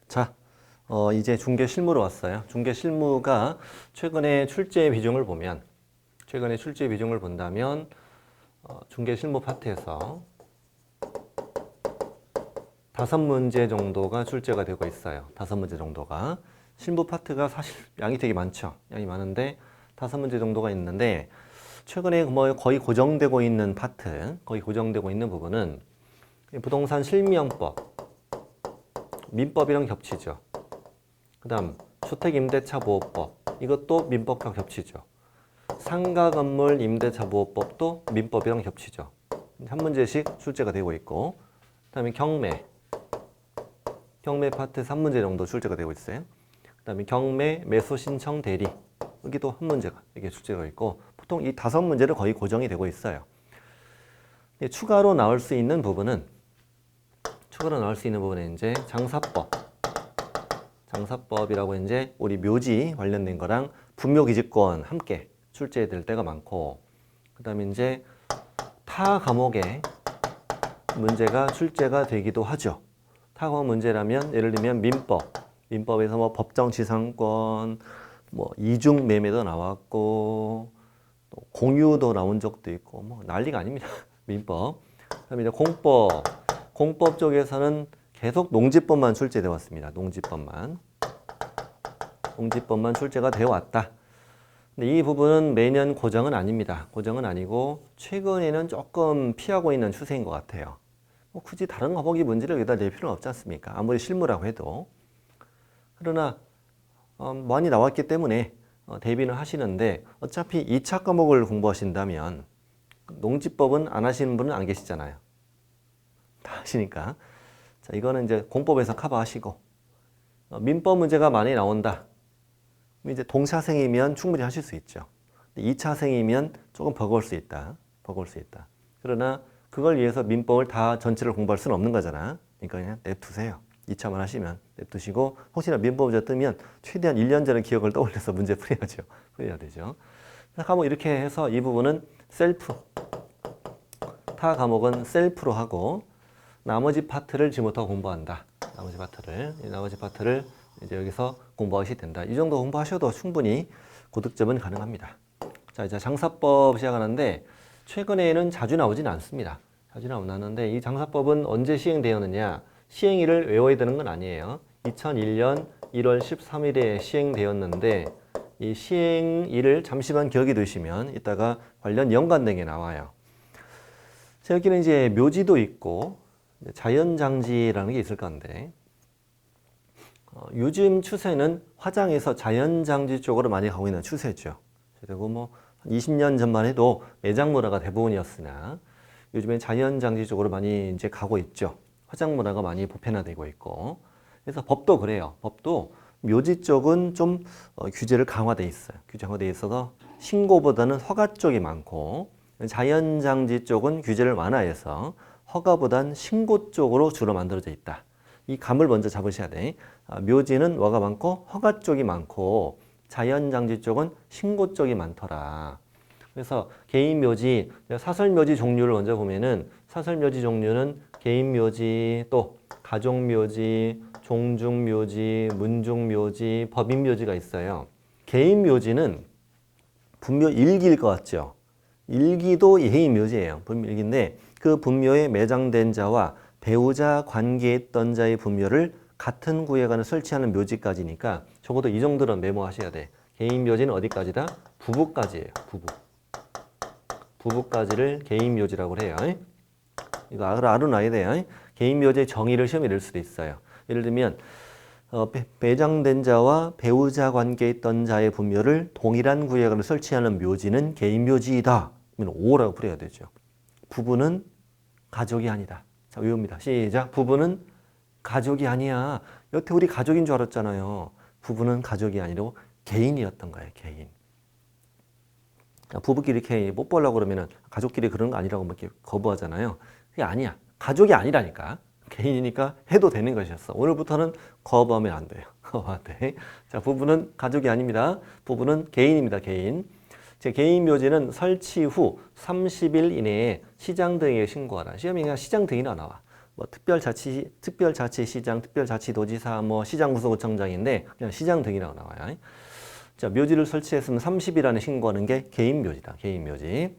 자, 이제 중개 실무로 왔어요. 중개 실무가 최근에 출제 비중을 본다면 중개 실무 파트에서 5문제 정도가 출제가 되고 있어요. 5문제 정도가. 실무 파트가 사실 양이 되게 많죠. 양이 많은데 5문제 정도가 있는데 최근에 뭐 거의 고정되고 있는 파트, 거의 고정되고 있는 부분은 부동산 실명법, 민법이랑 겹치죠. 그 다음 주택임대차보호법, 이것도 민법과 겹치죠. 상가건물 임대차보호법도 민법이랑 겹치죠. 한 문제씩 출제가 되고 있고, 그 다음에 경매 파트 3문제 정도 출제가 되고 있어요. 그 다음에 경매 매수신청 대리, 여기도 한 문제가 이게 출제가 있고, 보통 이 5문제를 거의 고정이 되고 있어요. 추가로 나올 수 있는 부분은 이제 장사법이라고 이제 우리 묘지 관련된 거랑 분묘기지권 함께 출제될 때가 많고, 그 다음에 이제 타 과목의 문제가 출제가 되기도 하죠. 타 과목 문제라면 예를 들면 민법에서 뭐 법정지상권, 뭐 이중매매도 나왔고, 또 공유도 나온 적도 있고, 뭐 난리가 아닙니다. 민법. 그다음에 이제 공법 쪽에서는 계속 농지법만 출제되어 왔습니다. 농지법만 출제가 되어 왔다. 근데 이 부분은 매년 고정은 아닙니다. 고정은 아니고 최근에는 조금 피하고 있는 추세인 것 같아요. 뭐 굳이 다른 과목이 문제를 여기다 낼 필요는 없지 않습니까? 아무리 실무라고 해도. 그러나 많이 나왔기 때문에 대비는 하시는데, 어차피 2차 과목을 공부하신다면 농지법은 안 하시는 분은 안 계시잖아요. 다 하시니까. 자, 이거는 이제 공법에서 커버하시고, 민법 문제가 많이 나온다. 이제 동차생이면 충분히 하실 수 있죠. 2차생이면 조금 버거울 수 있다. 그러나 그걸 위해서 민법을 다 전체를 공부할 수는 없는 거잖아. 그러니까 그냥 냅두세요. 2차만 하시면 냅두시고, 혹시나 민법 문제 뜨면 최대한 1년 전의 기억을 떠올려서 문제 풀어야죠. 풀어야 되죠. 그럼 이렇게 해서 이 부분은 타 과목은 셀프로 하고, 나머지 파트를 지금부터 공부한다. 나머지 파트를 이제 여기서 공부하셔야 된다. 이 정도 공부하셔도 충분히 고득점은 가능합니다. 자, 이제 장사법 시작하는데 최근에는 자주 나오진 않습니다. 자주 나오는데 이 장사법은 언제 시행되었느냐? 시행일을 외워야 되는 건 아니에요. 2001년 1월 13일에 시행되었는데 이 시행일을 잠시만 기억해 두시면 이따가 관련 연관된 게 나와요. 자, 여기는 이제 묘지도 있고 자연장지라는 게 있을 건데, 요즘 추세는 화장에서 자연장지 쪽으로 많이 가고 있는 추세죠. 그리고 뭐 20년 전만 해도 매장 문화가 대부분이었으나 요즘엔 자연장지 쪽으로 많이 이제 가고 있죠. 화장 문화가 많이 보편화되고 있고, 그래서 법도 그래요. 법도 묘지 쪽은 좀 규제를 강화돼 있어요. 규제화돼 있어서 신고보다는 허가 쪽이 많고, 자연장지 쪽은 규제를 완화해서 허가보단 신고 쪽으로 주로 만들어져 있다. 이 감을 먼저 잡으셔야 돼. 묘지는 뭐가 많고 허가 쪽이 많고 자연장지 쪽은 신고 쪽이 많더라. 그래서 개인묘지, 사설묘지 종류를 먼저 보면은, 사설묘지 종류는 개인묘지, 또 가족묘지, 종중묘지, 문중묘지, 법인묘지가 있어요. 개인묘지는 분묘 일기일 것 같죠? 일기도 개인묘지예요. 분묘 일기인데 그 분묘에 매장된 자와 배우자 관계에 있던 자의 분묘를 같은 구역안에 설치하는 묘지까지니까 적어도 이 정도는 메모하셔야 돼. 개인 묘지는 어디까지다? 부부까지예요. 부부까지를 개인 묘지라고 해요. 이거 알아놔야 돼요. 개인 묘지의 정의를 시험에 낼 수도 있어요. 예를 들면 매장된 자와 배우자 관계에 있던 자의 분묘를 동일한 구역안에 설치하는 묘지는 개인 묘지이다. 그러면 O라고 풀어야 되죠. 부부는 가족이 아니다. 자, 외웁니다. 시작. 부부는 가족이 아니야. 여태 우리 가족인 줄 알았잖아요. 부부는 가족이 아니고 개인이었던 거예요. 개인. 부부끼리 이렇게 뽀뽀하려고 그러면 가족끼리 그런 거 아니라고 막 이렇게 거부하잖아요. 그게 아니야. 가족이 아니라니까. 개인이니까 해도 되는 것이었어. 오늘부터는 거부하면 안 돼요. 거부하면 돼. 자, 부부는 가족이 아닙니다. 부부는 개인입니다. 개인. 제 개인 묘지는 설치 후 30일 이내에 시장 등에 신고하라. 시험이 그냥 시장 등이나 나와. 뭐 특별자치시장, 특별자치도지사, 뭐 시장구소구청장인데 그냥 시장 등이라고 나와요. 자, 묘지를 설치했으면 30일안에 신고하는 게 개인묘지다. 개인묘지.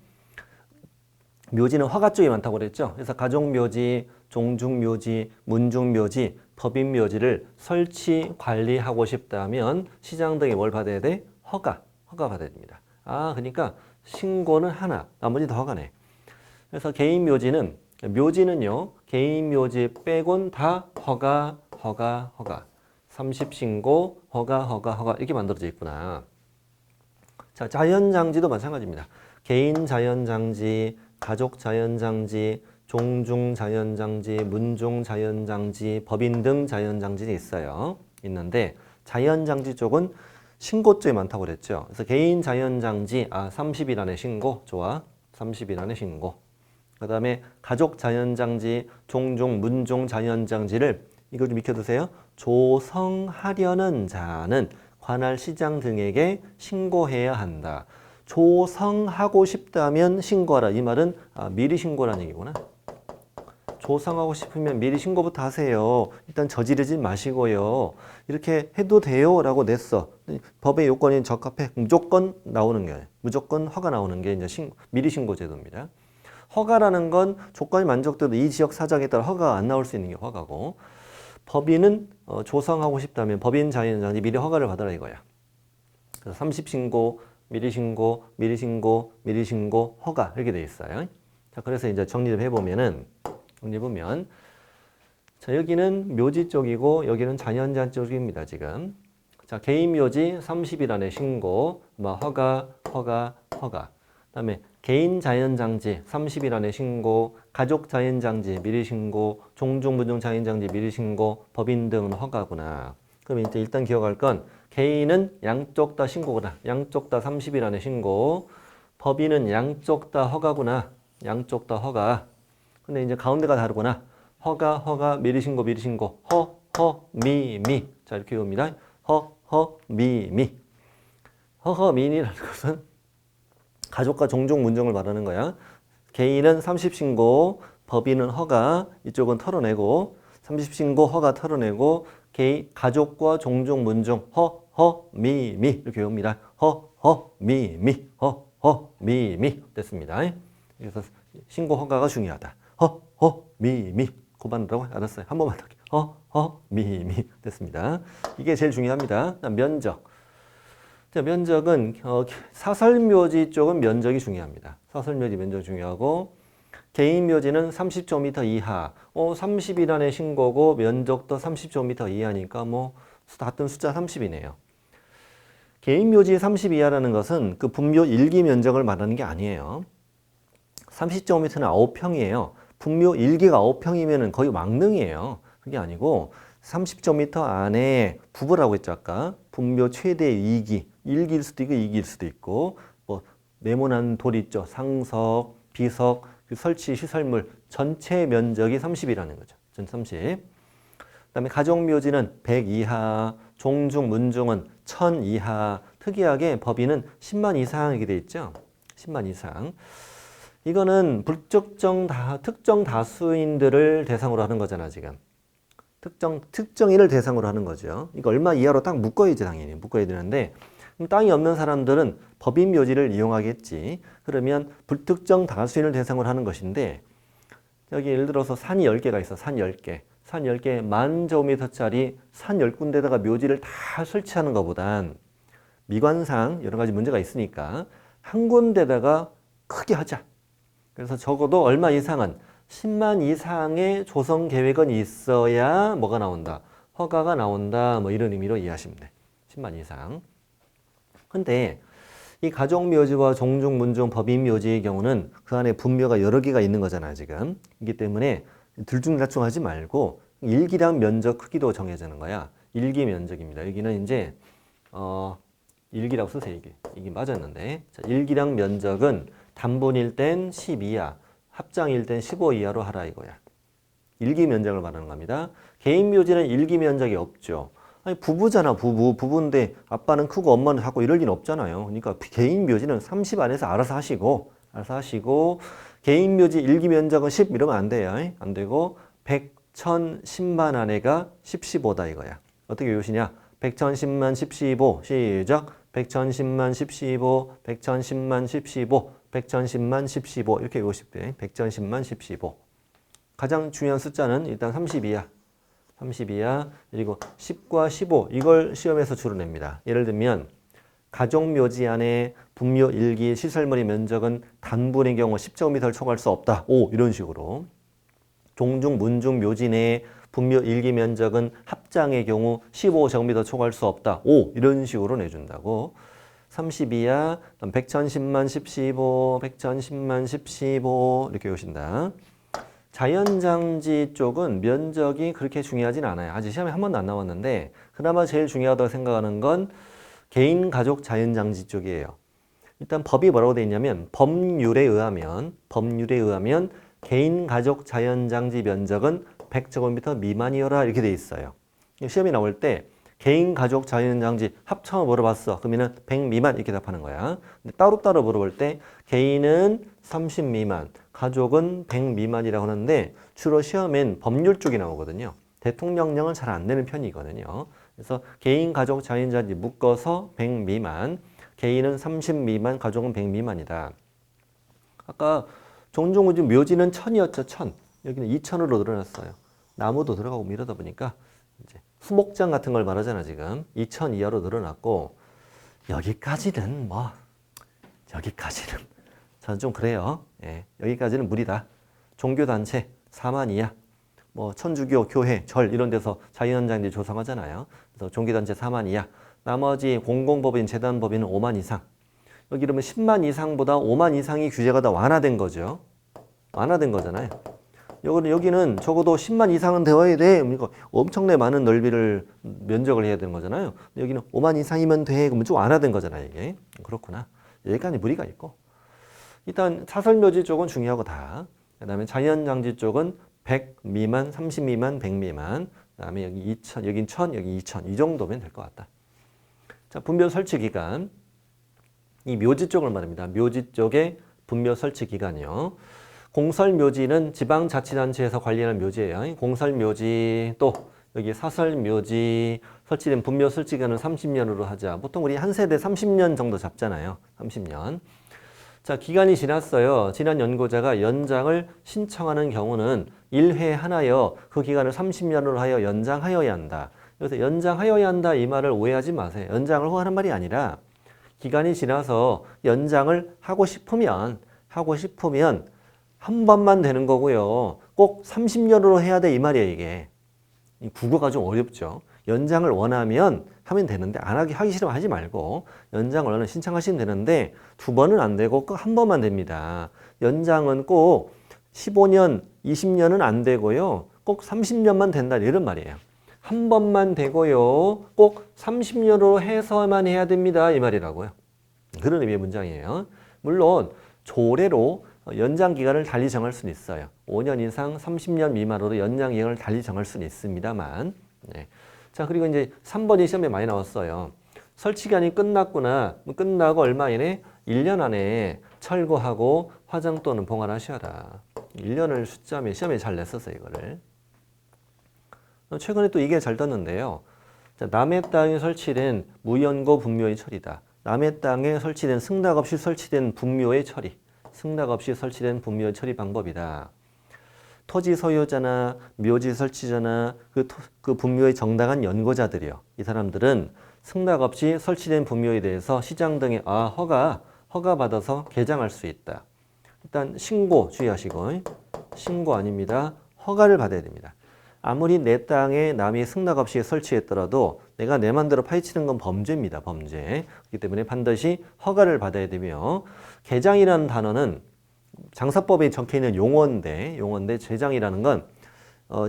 묘지는 허가 쪽이 많다고 그랬죠. 그래서 가족묘지, 종중묘지, 문중묘지, 법인묘지를 설치, 관리하고 싶다면 시장 등에 뭘 받아야 돼? 허가 받아야 됩니다. 아, 그러니까 신고는 하나, 나머지 다 허가네. 그래서 묘지는요, 개인묘지 빼곤 다 허가. 30신고, 허가 이렇게 만들어져 있구나. 자, 자연장지도 마찬가지입니다. 개인 자연장지, 가족 자연장지, 종중 자연장지, 문중 자연장지, 법인 등 자연장지가 있는데 자연장지 쪽은 신고 쪽이 많다고 그랬죠. 그래서 개인 자연장지, 30일 안에 신고, 좋아. 30일 안에 신고. 그 다음에 가족 자연장지, 종중, 문중 자연장지를 이거 좀 익혀두세요. 조성하려는 자는 관할 시장 등에게 신고해야 한다. 조성하고 싶다면 신고하라. 이 말은 미리 신고라는 얘기구나. 조성하고 싶으면 미리 신고부터 하세요. 일단 저지르지 마시고요. 이렇게 해도 돼요 라고 냈어. 법의 요건이 적합해. 무조건 나오는 게, 무조건 허가 나오는 게 이제 미리 신고 제도입니다. 허가라는 건 조건이 만족돼도 이 지역 사정에 따라 허가가 안 나올 수 있는 게 허가고, 법인은 조성하고 싶다면 법인 자연장지 미리 허가를 받아라 이거야. 그래서 30신고, 미리 신고, 미리 신고, 미리 신고, 허가 이렇게 돼 있어요. 자, 그래서 이제 정리 좀 해보면 자, 여기는 묘지 쪽이고 여기는 자연장 쪽입니다, 지금. 자, 개인 묘지 30일 안에 신고, 허가. 그다음에 개인 자연장지 30일 안에 신고, 가족 자연장지 미리 신고, 종중 문중 자연장지 미리 신고, 법인 등은 허가구나. 그럼 이제 일단 기억할 건 개인은 양쪽 다 신고구나. 양쪽 다 30일 안에 신고. 법인은 양쪽 다 허가구나. 양쪽 다 허가. 근데 이제 가운데가 다르구나. 허가, 미리 신고. 미. 자, 이렇게 외웁니다. 미. 미니라는 것은 가족과 종종 문종을 말하는 거야. 개인은 30신고, 법인은 허가, 이쪽은 털어내고, 30신고, 허가 털어내고, 가족과 종종 문종, 미 이렇게 외웁니다. 미 됐습니다. 그래서 신고 허가가 중요하다. 미 고반으라고 알았어요. 한 번만 더. 미 됐습니다. 이게 제일 중요합니다. 면적. 자, 면적은 사설묘지 쪽은 면적이 중요합니다. 사설묘지 면적 중요하고, 개인묘지는 30제곱미터 이하. 30일 안에 신고고 면적도 30제곱미터 이하니까 같은 숫자 30이네요. 개인묘지 30 이하라는 것은 그 분묘 일기 면적을 말하는 게 아니에요. 30제곱미터는 9평이에요. 분묘 일기가 9평이면 거의 왕릉이에요. 그게 아니고 30제곱미터 안에 부부라고 했죠, 아까. 분묘 최대 2기, 1기일 수도 있고 2기일 수도 있고, 네모난 돌 있죠. 상석, 비석, 설치 시설물 전체 면적이 30이라는 거죠. 전 30. 그다음에 가족묘지는 100 이하, 종중, 문중은 1000 이하. 특이하게 법인은 10만 이상이게 돼 있죠. 10만 이상. 이거는 특정 다수인들을 대상으로 하는 거잖아, 지금. 특정인을 대상으로 하는 거죠. 이거 얼마 이하로 딱 묶어야지, 당연히. 묶어야 되는데, 땅이 없는 사람들은 법인 묘지를 이용하겠지. 그러면 불특정 다수인을 대상으로 하는 것인데, 여기 예를 들어서 산이 10개가 있어. 산 10개. 산 10개, 10,000제곱미터짜리 산 10군데다가 묘지를 다 설치하는 것보단 미관상 여러 가지 문제가 있으니까 한 군데다가 크게 하자. 그래서 적어도 얼마 이상은 10만 이상의 조성 계획은 있어야 뭐가 나온다? 허가가 나온다. 이런 의미로 이해하시면 돼. 10만 이상. 근데 이 가족묘지와 종중, 문중, 법인묘지의 경우는 그 안에 분묘가 여러 개가 있는 거잖아, 지금. 이기 때문에 들중날중하지 말고 일기당 면적 크기도 정해지는 거야. 일기 면적입니다. 여기는 이제 일기라고 쓰세요. 이게 맞았는데. 자, 일기당 면적은 단분일 땐 10 이하, 합장일 땐 15 이하로 하라 이거야. 일기 면적을 말하는 겁니다. 개인 묘지는 일기 면적이 없죠. 아니, 부부잖아, 부부인데 아빠는 크고 엄마는 작고 이럴 리는 없잖아요. 그러니까 개인 묘지는 30 안에서 알아서 하시고, 개인 묘지 일기 면적은 10 이러면 안 돼요. 안 되고, 100, 1000, 10만 안에가 10, 15다 이거야. 어떻게 외우시냐? 100, 1000, 10만, 10, 15 시작. 100, 1000, 10만, 10, 15 100, 1000, 10만, 10, 15 100, 1000, 10만, 10, 15 이렇게 외우실 때 100, 1000, 10만, 10, 15 가장 중요한 숫자는 일단 32야. 32야. 그리고 10과 15 이걸 시험에서 주로 냅니다. 예를 들면 가족묘지 안에 분묘 1기 시설물의 면적은 단분의 경우 10제곱미터를 초과할 수 없다. 오 이런 식으로. 종중 문중 묘지 내에 분묘 1기 면적은 합장의 경우 15제곱미터 초과할 수 없다. 오 이런 식으로 내준다고. 32야. 100, 1000, 10만, 10, 15 100, 1000, 10만, 10, 15 이렇게 오신다. 자연장지 쪽은 면적이 그렇게 중요하진 않아요. 아직 시험에 한 번도 안 나왔는데 그나마 제일 중요하다고 생각하는 건 개인 가족 자연장지 쪽이에요. 일단 법이 뭐라고 되어 있냐면 법률에 의하면 개인 가족 자연장지 면적은 100제곱미터 미만이어라 이렇게 되어 있어요. 시험이 나올 때 개인 가족 자연장지 합쳐서 물어봤어. 그러면은 100 미만 이렇게 답하는 거야. 근데 따로따로 물어볼 때 개인은 30 미만, 가족은 100 미만이라고 하는데 주로 시험엔 법률 쪽이 나오거든요. 대통령령은 잘 안 내는 편이거든요. 그래서 개인 가족 자연장지 묶어서 100 미만, 개인은 30 미만, 가족은 100 미만이다. 아까 종종우주 묘지는 1000이었죠. 1000. 여기는 2000으로 늘어났어요. 나무도 들어가고 이러다 보니까 이제 수목장 같은 걸 말하잖아 지금. 2000 이하로 늘어났고 여기까지는 저는 좀 그래요. 예, 여기까지는 무리다. 종교단체 4만 이하. 천주교, 교회, 절 이런 데서 자연장지 조성하잖아요. 그래서 종교단체 4만 이하. 나머지 공공법인, 재단법인은 5만 이상. 여기 그러면 10만 이상보다 5만 이상이 규제가 더 완화된 거죠. 완화된 거잖아요. 여기는 적어도 10만 이상은 되어야 돼. 그러니까 엄청나게 많은 넓이를 면적을 해야 되는 거잖아요. 여기는 5만 이상이면 돼. 그러면 좀 완화된 거잖아요. 이게. 그렇구나. 여기까지 무리가 있고. 일단 사설묘지 쪽은 중요하고 다. 그 다음에 자연장지 쪽은 100 미만, 30 미만, 100 미만. 그 다음에 여기 2000, 여긴 1000, 여기 2000. 이 정도면 될 것 같다. 자, 분묘 설치 기간. 이 묘지 쪽을 말합니다. 묘지 쪽의 분묘 설치 기간이요. 공설묘지는 지방자치단체에서 관리하는 묘지예요. 공설묘지 또 여기 사설묘지 설치된 분묘 설치 기간은 30년으로 하자. 보통 우리 한 세대 30년 정도 잡잖아요. 30년. 자, 기간이 지났어요. 지난 연고자가 연장을 신청하는 경우는 1회 하나여 그 기간을 30년으로 하여 연장하여야 한다. 그래서 연장하여야 한다 이 말을 오해하지 마세요. 연장을 허가하는 말이 아니라 기간이 지나서 연장을 하고 싶으면 한 번만 되는 거고요. 꼭 30년으로 해야 돼 이 말이에요 이게. 이 국어가 좀 어렵죠. 연장을 원하면 하면 되는데 하기 싫으면 하지 말고 연장을 원하면 신청하시면 되는데 두 번은 안 되고 꼭 한 번만 됩니다. 연장은 꼭 15년, 20년은 안 되고요. 꼭 30년만 된다 이런 말이에요. 한 번만 되고요. 꼭 30년으로 해서만 해야 됩니다. 이 말이라고요. 그런 의미의 문장이에요. 물론 조례로 연장 기간을 달리 정할 수는 있어요. 5년 이상 30년 미만으로 연장 기간을 달리 정할 수는 있습니다만. 네. 자, 그리고 이제 3번이 시험에 많이 나왔어요. 설치 기간이 끝났구나. 끝나고 얼마 이내? 1년 안에 철거하고 화장 또는 봉환하셔라. 1년을 숫자면 시험에 잘 냈었어요, 이거를. 최근에 또 이게 잘 떴는데요. 자, 남의 땅에 설치된 무연고 분묘의 처리다. 남의 땅에 설치된 승낙 없이 설치된 분묘의 처리. 승낙 없이 설치된 분묘의 처리 방법이다. 토지 소유자나 묘지 설치자나 그 분묘의 정당한 연고자들이요. 이 사람들은 승낙 없이 설치된 분묘에 대해서 시장 등에 허가 받아서 개장할 수 있다. 일단 신고 주의하시고 신고 아닙니다. 허가를 받아야 됩니다. 아무리 내 땅에 남이 승낙 없이 설치했더라도 내가 내 맘대로 파헤치는 건 범죄입니다. 범죄. 그렇기 때문에 반드시 허가를 받아야 되며 개장이라는 단어는 장사법에 적혀있는 용어인데 제장이라는 건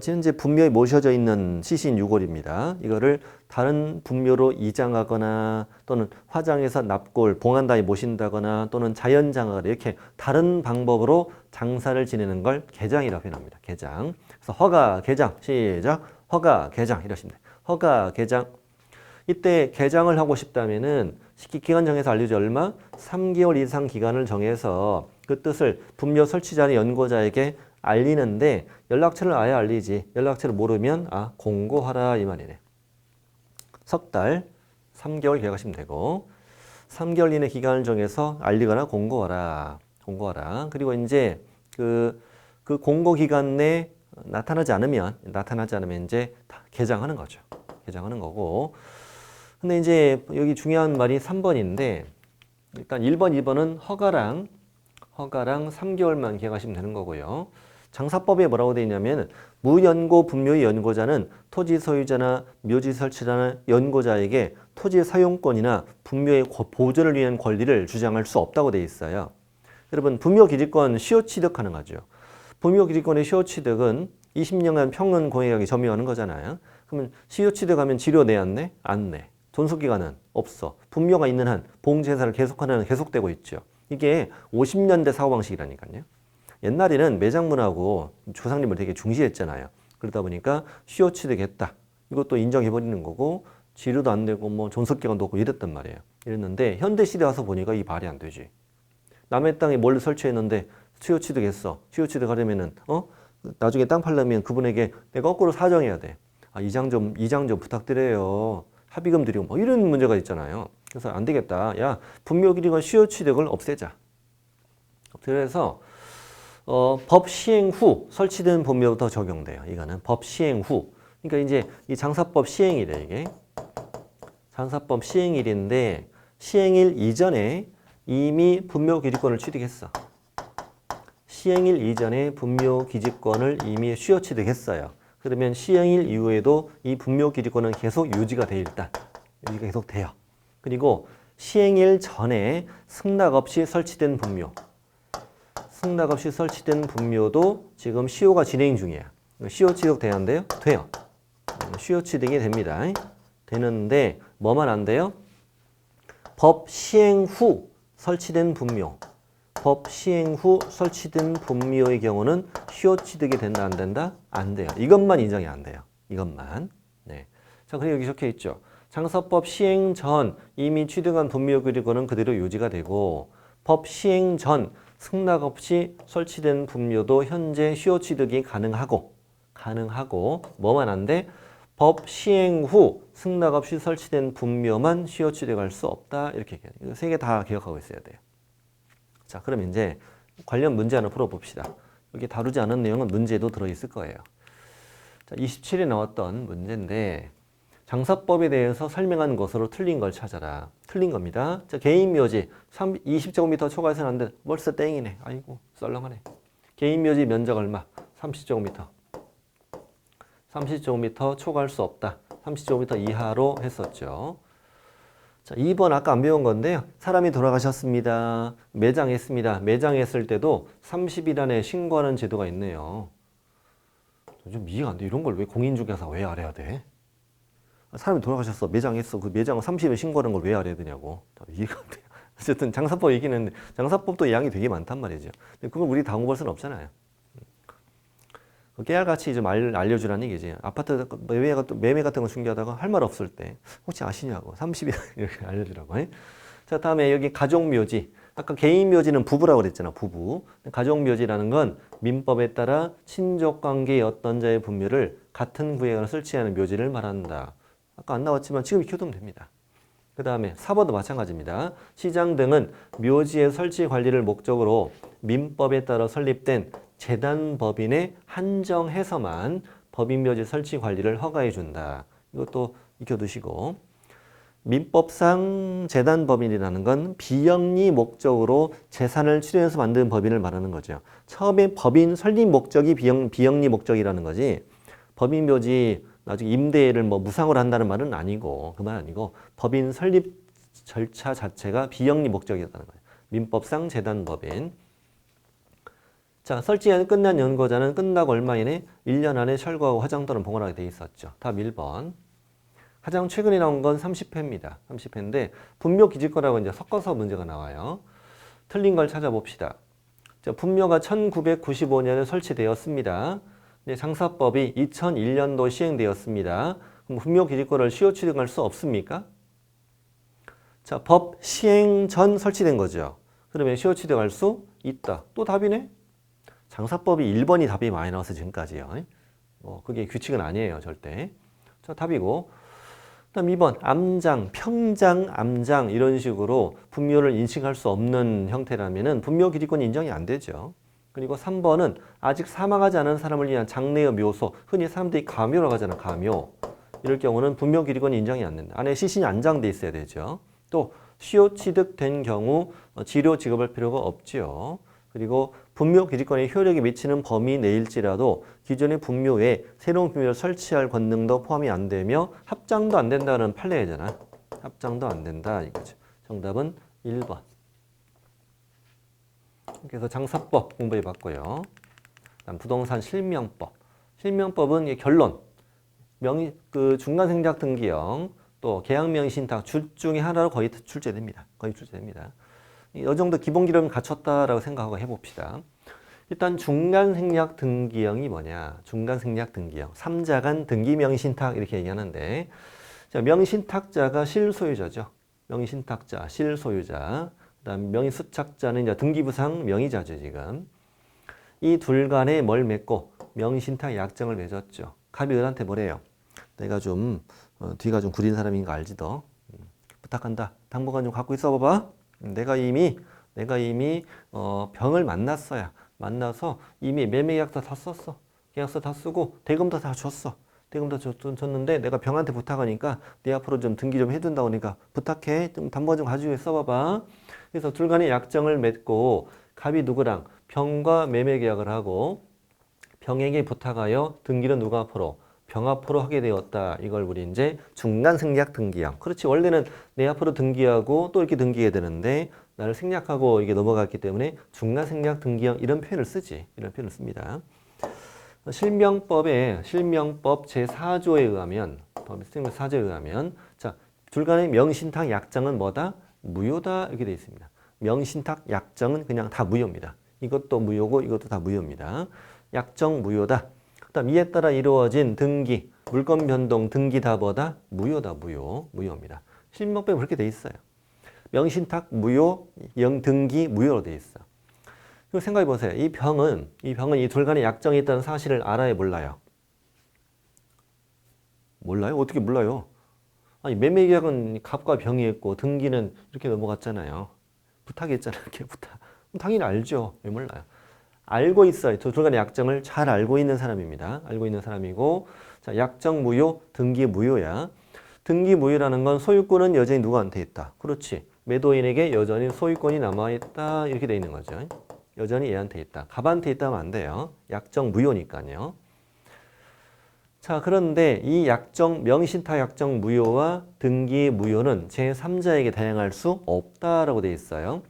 현재 분묘에 모셔져 있는 시신 유골입니다. 이거를 다른 분묘로 이장하거나 또는 화장해서 납골, 봉안다에 모신다거나 또는 자연장하거나 이렇게 다른 방법으로 장사를 지내는 걸 개장이라고 표현합니다. 개장. 그래서 허가, 개장, 시작. 허가, 개장 이러시면 돼요. 허가, 개장. 이때 개장을 하고 싶다면은 기간 정해서 알려줘 얼마? 3개월 이상 기간을 정해서 그 뜻을 분묘 설치자의 연고자에게 알리는데 연락처를 아예 알리지. 연락처를 모르면 공고하라 이 말이네. 석 달, 3개월 계약하시면 되고 3개월 이내 기간을 정해서 알리거나 공고하라. 그리고 이제 그 공고 기간 내에 나타나지 않으면 이제 다 개장하는 거죠. 개장하는 거고. 근데 이제 여기 중요한 말이 3번인데 일단 1번, 2번은 허가랑 3개월만 계약하시면 되는 거고요. 장사법에 뭐라고 되어 있냐면 무연고 분묘의 연고자는 토지 소유자나 묘지 설치자나 연고자에게 토지 사용권이나 분묘의 보존을 위한 권리를 주장할 수 없다고 되어 있어요. 여러분 분묘 기지권 시효 취득하는 거죠. 분묘 기지권의 시효 취득은 20년간 평균 공약이 점유하는 거잖아요. 그러면 시효 취득하면 지료 내 안 내? 안 내. 존속기간은 없어. 분묘가 있는 한 보응재산을 계속하는 한 계속되고 있죠. 이게 50년대 사고방식이라니까요. 옛날에는 매장문하고 조상님을 되게 중시했잖아요. 그러다 보니까 시효 취득했다. 이것도 인정해버리는 거고 지료도 안 되고 뭐 존속기간도 없고 이랬단 말이에요. 이랬는데 현대 시대 와서 보니까 이 말이 안 되지. 남의 땅에 뭘 설치했는데 시효 취득했어. 시효 취득하려면은 나중에 땅 팔려면 그분에게 내가 거꾸로 사정해야 돼. 이장 좀 부탁드려요. 합의금 드리고 뭐 이런 문제가 있잖아요. 그래서 안 되겠다. 야, 분묘기리건 시효 취득을 없애자. 그래서 법 시행 후 설치된 분묘부터 적용돼요. 이거는 법 시행 후. 그러니까 이제 이 장사법 시행일이에요. 이게 장사법 시행일인데 시행일 이전에 이미 분묘기지권을 취득했어. 시행일 이전에 분묘기지권을 이미 시효 취득했어요. 그러면 시행일 이후에도 이 분묘기지권은 계속 유지가 돼 일단. 유지가 계속 돼요. 그리고 시행일 전에 승낙 없이 설치된 분묘. 승낙 없이 설치된 분묘도 지금 시효가 진행 중이야. 시효 취득 돼야 한대요? 돼요. 시효 취득이 됩니다. 되는데 뭐만 안 돼요? 법 시행 후 설치된 분묘. 법 시행 후 설치된 분묘의 경우는 시효 취득이 된다 안 된다? 안 돼요. 이것만 인정이 안 돼요. 이것만. 네. 자, 그리고 여기 적혀 있죠. 장사법 시행 전 이미 취득한 분묘기지권은 그대로 유지가 되고 법 시행 전 승낙 없이 설치된 분묘도 현재 시효 취득이 가능하고 뭐만 안 돼? 법 시행 후 승낙 없이 설치된 분묘만 시효 취득할 수 없다. 이렇게 얘기해요. 이거 세 개 다 기억하고 있어야 돼요. 자, 그럼 이제 관련 문제 하나 풀어봅시다. 여기 다루지 않은 내용은 문제도 들어있을 거예요. 자, 27에 나왔던 문제인데 장사법에 대해서 설명한 것으로 틀린 걸 찾아라. 틀린 겁니다. 자, 개인묘지 20제곱미터 초과해서는 안 돼. 벌써 땡이네. 아이고 썰렁하네. 개인묘지 면적 얼마? 30제곱미터. 30제곱미터 초과할 수 없다. 30제곱미터 이하로 했었죠. 자, 2번 아까 안 배운 건데요. 사람이 돌아가셨습니다. 매장했습니다. 매장했을 때도 30일 안에 신고하는 제도가 있네요. 좀 이해가 안 돼. 이런 걸 왜 공인중개사 왜 알아야 돼? 사람이 돌아가셨어. 매장했어. 그 매장을 30일 신고하는 걸 왜 알아야 되냐고. 이해가 안 돼요. 어쨌든 장사법 얘기는 했는데 장사법도 양이 되게 많단 말이죠. 근데 그걸 우리 다 공부할 수는 없잖아요. 깨알같이 좀 알려주라는 얘기지. 아파트 매매 같은 거 중개하다가 할 말 없을 때 혹시 아시냐고 30일 이렇게 알려주라고. 자, 다음에 여기 가족묘지. 아까 개인묘지는 부부라고 그랬잖아. 부부. 가족묘지라는 건 민법에 따라 친족관계의 어떤 자의 분묘를 같은 구역으로 설치하는 묘지를 말한다. 아까 안 나왔지만 지금 익혀두면 됩니다. 그 다음에 4번도 마찬가지입니다. 시장 등은 묘지의 설치 관리를 목적으로 민법에 따라 설립된 재단법인에 한정해서만 법인묘지 설치 관리를 허가해 준다. 이것도 익혀두시고 민법상 재단법인이라는 건 비영리 목적으로 재산을 출연해서 만든 법인을 말하는 거죠. 처음에 법인 설립 목적이 비영리 목적이라는 거지 법인묘지 나중에 임대를 뭐 무상으로 한다는 말은 아니고 그 말 아니고 법인 설립 절차 자체가 비영리 목적이었다는 거예요. 민법상 재단법인. 자, 설치가 끝난 연고자는 끝나고 얼마 이내 1년 안에 철거하고 화장 또는 봉헌하게 돼 있었죠. 답 1번. 가장 최근에 나온 건 30회입니다. 30회인데 분묘기지권하고 이제 섞어서 문제가 나와요. 틀린 걸 찾아봅시다. 자, 분묘가 1995년에 설치되었습니다. 장사법이 2001년도 시행되었습니다. 그럼 분묘기지권을 시효 취득할 수 없습니까? 자, 법 시행 전 설치된 거죠. 그러면 시효 취득할 수 있다. 또 답이네? 장사법이 1번이 답이 많이 나와서 지금까지요. 그게 규칙은 아니에요, 절대. 자, 답이고. 그다음 2번 암장, 평장, 암장 이런 식으로 분묘를 인식할 수 없는 형태라면은 분묘 기득권이 인정이 안 되죠. 그리고 3번은 아직 사망하지 않은 사람을 위한 장례의 묘소, 흔히 사람들이 가묘라고 하잖아, 가묘. 이럴 경우는 분묘 기득권이 인정이 안 된다. 안에 시신이 안장돼 있어야 되죠. 또 시효 취득된 경우 치료 지급할 필요가 없지요. 그리고 분묘 기득권에 효력이 미치는 범위 내일지라도 기존의 분묘 외에 새로운 분묘를 설치할 권능도 포함이 안 되며 합장도 안 된다는 판례잖아. 합장도 안 된다 이거죠. 정답은 1번. 그래서 장사법 공부해 봤고요. 그다음 부동산 실명법. 실명법은 결론. 중간생략 등기형 또 계약명의신탁 둘 중에 하나로 거의 출제됩니다. 거의 출제됩니다. 이 정도 기본 기록은 갖췄다라고 생각하고 해봅시다. 일단 중간생략 등기형이 뭐냐? 중간생략 등기형. 3자간 등기명의신탁 이렇게 얘기하는데 자, 명의신탁자가 실소유자죠. 명의신탁자, 실소유자. 그다음 명의수착자는 이제 등기부상 명의자죠, 지금. 이 둘 간에 뭘 맺고 명의신탁 약정을 맺었죠. 갑이 을한테 뭐래요? 내가 좀 뒤가 좀 구린 사람인 거 알지 너? 부탁한다. 당분간 좀 갖고 있어 봐봐. 내가 이미 병을 만나서 이미 매매계약서 다 썼어. 계약서 다 쓰고 대금도 다 줬어. 대금도 줬는데 내가 병한테 부탁하니까 내 앞으로 좀 등기 좀 해준다고 하니까 부탁해. 좀 당분간 좀 가지고 있어봐봐. 그래서 둘 간의 약정을 맺고 갑이 누구랑 병과 매매계약을 하고 병에게 부탁하여 등기를 누가 앞으로? 병 앞으로 하게 되었다. 이걸 우리 이제 중간생략 등기형. 그렇지. 원래는 내 앞으로 등기하고 또 이렇게 등기해야 되는데 나를 생략하고 이게 넘어갔기 때문에 중간생략 등기형 이런 표현을 쓰지. 이런 표현을 씁니다. 실명법 제4조에 의하면 실명법 4조에 의하면 자, 둘 간의 명신탁 약정은 뭐다? 무효다. 이렇게 되어 있습니다. 명신탁 약정은 그냥 다 무효입니다. 이것도 무효고 이것도 다 무효입니다. 약정 무효다. 그다음 이에 따라 이루어진 등기, 물건 변동, 등기 다 뭐다? 무효다, 무효입니다. 실명법에 그렇게 돼 있어요. 명신탁 무효, 등기 무효로 돼 있어. 그리고 생각해 보세요. 이 병은 이 둘 간의 약정이 있다는 사실을 알아요, 몰라요? 몰라요? 어떻게 몰라요? 아니 매매계약은 갑과 병이 있고 등기는 이렇게 넘어갔잖아요. 부탁했잖아요, 이렇게 부탁. 당연히 알죠. 왜 몰라요? 알고 있어요. 둘 간의 약정을 잘 알고 있는 사람입니다. 알고 있는 사람이고, 자, 약정 무효, 등기 무효야. 등기 무효라는 건 소유권은 여전히 누구한테 있다. 그렇지. 매도인에게 여전히 소유권이 남아있다. 이렇게 돼 있는 거죠. 여전히 얘한테 있다. 갑한테 있다면 안 돼요. 약정 무효니까요. 자, 그런데 이 약정, 명의신탁 약정 무효와 등기 무효는 제3자에게 대행할 수 없다라고 돼 있어요.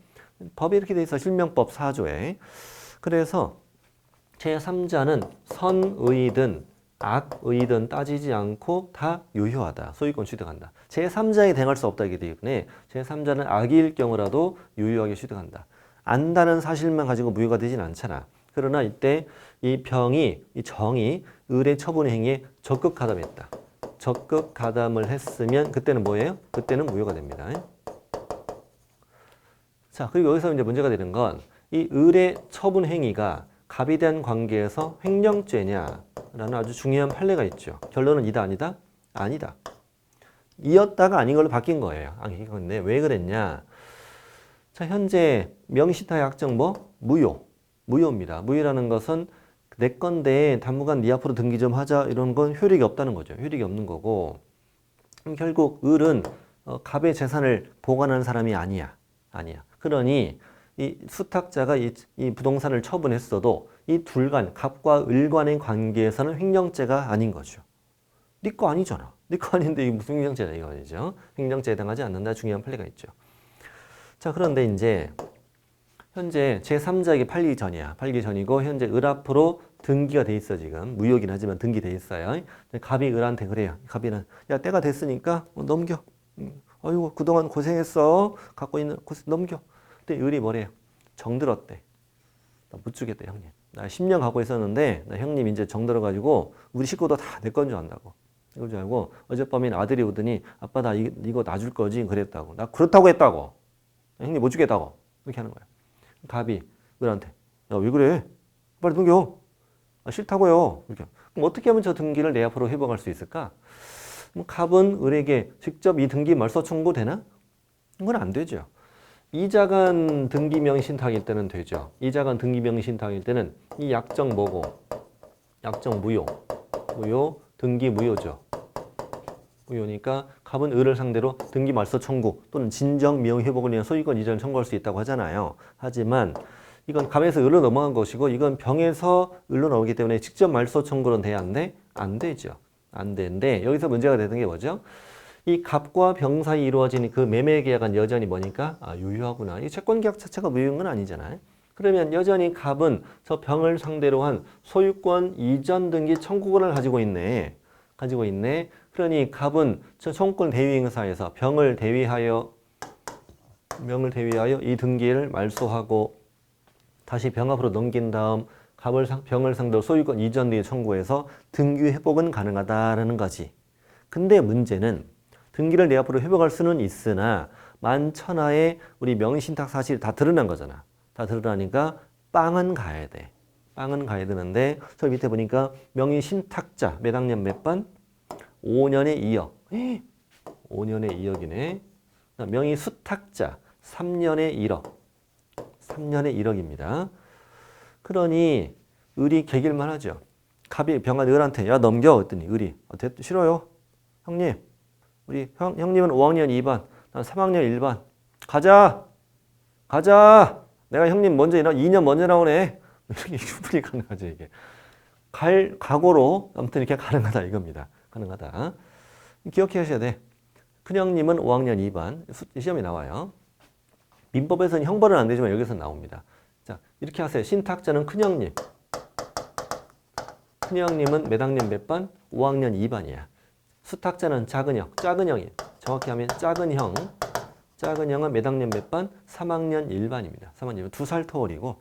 법이 이렇게 돼 있어. 실명법 4조에. 그래서 제3자는 선의든 악의든 따지지 않고 다 유효하다. 소유권 취득한다. 제3자에게 대응할 수 없다기 때문에 제3자는 악일 경우라도 유효하게 취득한다. 안다는 사실만 가지고 무효가 되진 않잖아. 그러나 이때 이 정이 을의 처분 행위에 적극 가담했다. 적극 가담을 했으면 그때는 뭐예요? 그때는 무효가 됩니다. 자, 그리고 여기서 이제 문제가 되는 건 이 을의 처분 행위가 갑에 대한 관계에서 횡령죄냐라는 아주 중요한 판례가 있죠. 결론은 이다 아니다? 아니다. 이었다가 아닌 걸로 바뀐 거예요. 근데 왜 그랬냐? 자, 현재 명의신탁 약정 무효입니다. 무효라는 것은 내 건데 당분간 네 앞으로 등기 좀 하자 이런 건 효력이 없다는 거죠. 효력이 없는 거고 결국 을은 갑의 재산을 보관하는 사람이 아니야. 그러니 이 수탁자가 이 부동산을 처분했어도 이 둘 간, 갑과 을 간의 관계에서는 횡령죄가 아닌 거죠. 네 거 아니잖아. 네 거 아닌데 이게 무슨 횡령죄다 이거죠. 횡령죄에 해당하지 않는다. 중요한 판례가 있죠. 자, 그런데 이제 현재 제3자에게 팔기 전이야. 팔기 전이고 현재 을 앞으로 등기가 돼 있어 지금. 무효긴 하지만 등기돼 있어요. 갑이 을한테 그래요. 갑이는 야 때가 됐으니까 넘겨. 아이고 그동안 고생했어. 갖고 있는 넘겨. 근데 을이 뭐래요? 정들었대. 나 못 주겠다 형님. 나 10년 갖고 있었는데 나 형님 이제 정들어가지고 우리 식구도 다 내 건 줄 안다고. 이걸 줄 알고 어젯밤에 아들이 오더니 아빠 나 이거 놔줄 거지 그랬다고. 나 그렇다고 했다고. 형님 못 주겠다고. 이렇게 하는 거야. 갑이 을한테 야 왜 그래? 빨리 등기요. 아, 싫다고요. 이렇게. 그럼 어떻게 하면 저 등기를 내 앞으로 회복할 수 있을까? 갑은 을에게 직접 이 등기 말소 청구되나? 이건 안 되죠. 이자간 등기 명의신탁일 때는 되죠. 이자간 등기 명의신탁일 때는 이 약정 뭐고? 약정 무효. 무효, 등기 무효죠. 무효니까 갑은 을을 상대로 등기 말소 청구 또는 진정 명의 회복을 위한 소유권 이전을 청구할 수 있다고 하잖아요. 하지만 이건 갑에서 을로 넘어간 것이고 이건 병에서 을로 나오기 때문에 직접 말소 청구는 돼야 안 돼? 안 되죠. 안 되는데 여기서 문제가 되는 게 뭐죠? 이 갑과 병 사이 이루어진 그 매매 계약은 여전히 뭐니까? 아, 유효하구나. 이 채권 계약 자체가 무효인 건 아니잖아요. 그러면 여전히 갑은 저 병을 상대로 한 소유권 이전 등기 청구권을 가지고 있네. 가지고 있네. 그러니 갑은 저 청구권 대위 행사에서 병을 대위하여 이 등기를 말소하고 다시 병 앞으로 넘긴 다음 병을 상대로 소유권 이전 등기 청구해서 등기 회복은 가능하다라는 거지. 근데 문제는 등기를 내 앞으로 회복할 수는 있으나 만천하에 우리 명의신탁 사실이 다 드러난 거잖아. 다 드러나니까 빵은 가야 돼. 빵은 가야 되는데 저 밑에 보니까 명의신탁자 몇 학년 몇 번? 5년에 2억. 5년에 2억이네. 명의수탁자 3년에 1억. 3년에 1억입니다. 그러니 을이 개길만 하죠. 갑이 병한 을한테 야 넘겨 했더니 을이 싫어요. 형님. 형님은 5학년 2반, 난 3학년 1반. 가자. 내가 형님 먼저 2년 먼저 나오네. 이렇게 충분히 가능하죠, 이게. 각오로 아무튼 이렇게 가능하다 이겁니다. 가능하다. 기억해 하셔야 돼. 큰형님은 5학년 2반. 시험에 나와요. 민법에서는 형벌은 안 되지만 여기서 나옵니다. 자, 이렇게 하세요. 신탁자는 큰형님. 큰형님은 몇 학년 몇 반? 5학년 2반이야. 수탁자는 작은형이. 정확히 하면 작은 형은 몇 학년 몇 반? 3학년 1반입니다. 3학년 1반. 2살 터울이고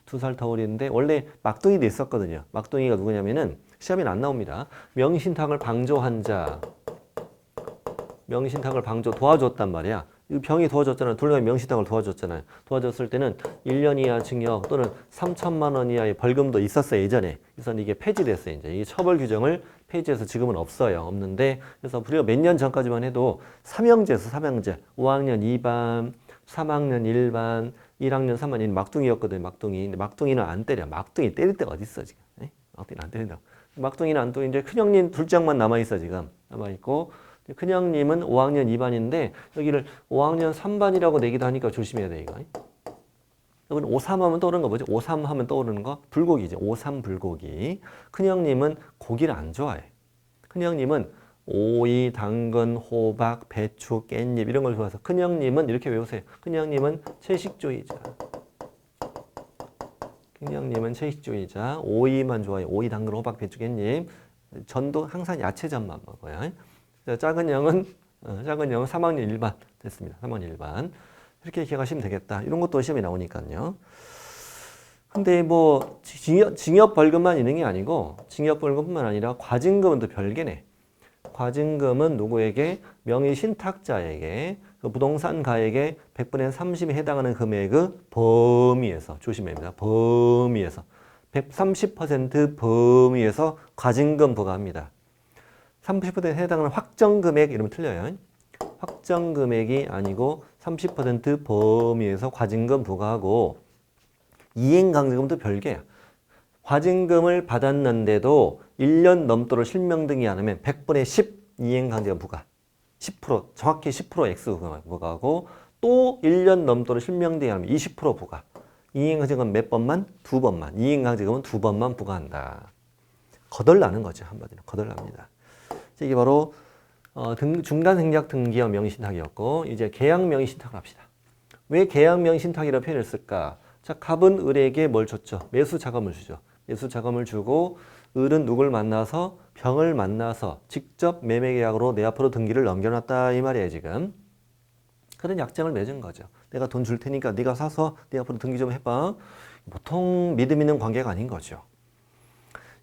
2살 터울인데 원래 막둥이도 있었거든요. 막둥이가 누구냐면은 시험에 안 나옵니다. 명의신탁을 방조한 자. 명의신탁을 도와줬단 말이야. 이 병이 도와줬잖아요. 둘 다 명의신탁을 도와줬잖아요. 도와줬을 때는 1년 이하 징역 또는 3천만 원 이하의 벌금도 있었어요. 예전에. 그래서 이게 폐지됐어요. 이제 이 처벌 규정을 폐지해서 지금은 없어요. 없는데 그래서 우리가 몇 년 전까지만 해도 삼형제에서 5학년 2반, 3학년 1반, 1학년 3반 이 막둥이였거든요. 막둥이. 근데 막둥이는 안 때려. 막둥이 때릴 데가 어디 있어 지금? 막둥이는 안 때린다고. 막둥이는 안 때리고 이제 큰형님 둘째만 남아 있어 지금. 남아 있고. 큰형님은 5학년 2반인데 여기를 5학년 3반이라고 내기도 하니까 조심해야 돼 이거. 여러분 5.3 하면 떠오르는 거 뭐죠? 5.3 하면 떠오르는 거 불고기죠. 5.3 불고기. 큰형님은 고기를 안 좋아해. 큰형님은 오이, 당근, 호박, 배추, 깻잎 이런 걸 좋아해서 큰형님은 이렇게 외우세요. 큰형님은 채식주의자. 큰형님은 채식주의자. 오이만 좋아해. 오이, 당근, 호박, 배추, 깻잎. 전도 항상 야채전만 먹어요. 작은 형은 3학년 1반 됐습니다. 3학년 1반. 이렇게 기억하시면 되겠다. 이런 것도 시험에 나오니까요. 근데 뭐 징역 벌금만 있는 게 아니고 징역 벌금뿐만 아니라 과징금은 또 별개네. 과징금은 누구에게? 명의신탁자에게 그 부동산 가액의 100분의 30에 해당하는 금액의 범위에서 조심해야 됩니다. 범위에서 130% 범위에서 과징금 부과합니다. 30%에 해당하는 확정금액 이러면 틀려요. 확정금액이 아니고 30% 범위에서 과징금 부과하고 이행강제금도 별개야. 과징금을 받았는데도 1년 넘도록 실명 등기 안 하면 100분의 10 이행강제금 부과. 10% 정확히 10% X 부과하고 또 1년 넘도록 실명 등기 안 하면 20% 부과. 이행강제금은 몇 번만? 2번만. 이행강제금은 2번만 부과한다. 거덜나는 거죠. 한마디로 거덜납니다. 이게 바로 중간생략 등기형 명의신탁이었고 이제 계약 명의신탁을 합시다. 왜 계약 명의신탁이라고 표현을 쓸까? 자, 갑은 을에게 뭘 줬죠? 매수 자금을 주죠. 매수 자금을 주고 을은 누굴 만나서 병을 만나서 직접 매매 계약으로 내 앞으로 등기를 넘겨놨다 이 말이에요 지금. 그런 약정을 맺은 거죠. 내가 돈 줄 테니까 네가 사서 내 앞으로 등기 좀 해봐. 보통 믿음 있는 관계가 아닌 거죠.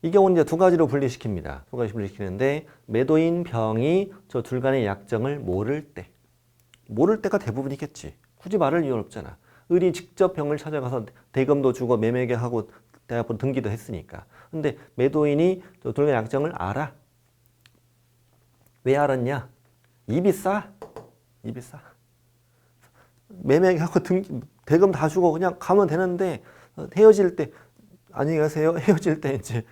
이 경우는 이제 두 가지로 분리시킵니다. 두 가지 분리시키는데 매도인 병이 저 둘 간의 약정을 모를 때가 대부분이겠지. 굳이 말할 이유는 없잖아. 을이 직접 병을 찾아가서 대금도 주고 매매계하고 대학으로 등기도 했으니까. 근데 매도인이 돌간의 약정을 알아. 왜 알았냐? 입이 싸. 입이 싸. 매매하고 대금 다 주고 그냥 가면 되는데 헤어질 때 안녕히 가세요. 헤어질 때 이제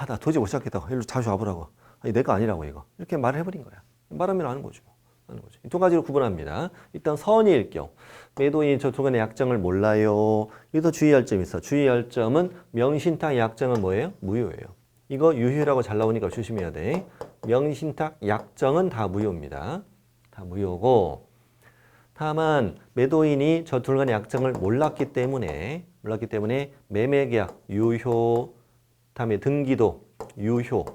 나 도저히 못 찾겠다고. 일로 자주 와보라고. 아니, 내가 아니라고 이거. 이렇게 말을 해버린 거야. 말하면 아는 거죠. 아는 거죠. 두 가지로 구분합니다. 일단 선의일 경우. 매도인이 저 돌간의 약정을 몰라요. 여기서 주의할 점이 있어. 주의할 점은 명신탁 약정은 뭐예요? 무효예요. 이거 유효라고 잘 나오니까 조심해야 돼. 명신탁 약정은 다 무효입니다. 다 무효고 다만 매도인이 저 돌간의 약정을 몰랐기 때문에 매매계약 유효, 다음에 등기도 유효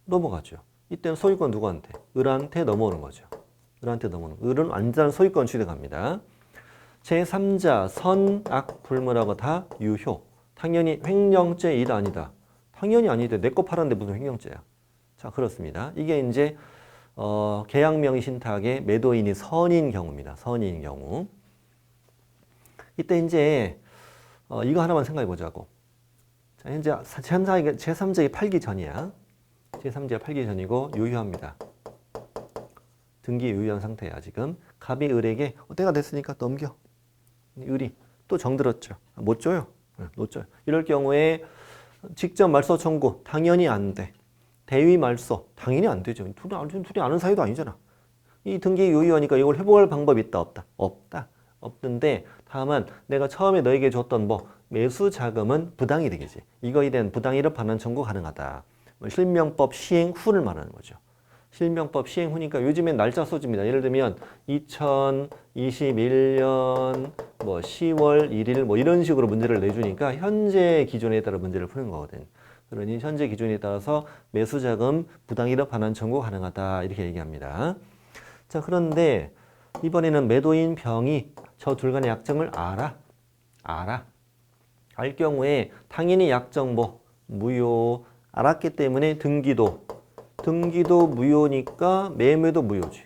넘어가죠. 이때는 소유권 누구한테? 을한테 넘어오는 거죠. 을한테 넘어오는 거. 을은 완전 소유권 취득합니다. 제3자 선악불문하고 다 유효. 당연히 횡령죄 이다 아니다. 당연히 아니다. 내 거 팔았는데 무슨 횡령죄야. 자, 그렇습니다. 이게 이제 계약명의신탁의 매도인이 선인 경우입니다. 선인 경우. 이때 이제 이거 하나만 생각해 보자고. 자, 현재 제3자에게 팔기 전이야. 제3자가 팔기 전이고 유효합니다. 등기 유효한 상태야 지금. 갑이 을에게 때가 됐으니까 넘겨. 을이 또 정들었죠. 못 줘요. 못 줘요. 이럴 경우에 직접 말소 청구 당연히 안 돼. 대위 말소 당연히 안 되죠. 둘이 아는 사이도 아니잖아. 이 등기 유효하니까 이걸 회복할 방법이 있다 없다? 없다. 없는데 다만 내가 처음에 너에게 줬던 매수 자금은 부당이 되겠지. 이거에 대한 부당이력 반환 청구 가능하다. 실명법 시행 후를 말하는 거죠. 실명법 시행 후니까 요즘엔 날짜 써줍니다. 예를 들면 2021년 10월 1일 이런 식으로 문제를 내주니까 현재 기준에 따라 문제를 푸는 거거든. 그러니 현재 기준에 따라서 매수자금 부당이력 반환 청구 가능하다 이렇게 얘기합니다. 자, 그런데 이번에는 매도인 병이 저 둘 간의 약정을 알아. 알 경우에 당연히 약정 무효. 알았기 때문에 등기도 무효니까 매매도 무효지.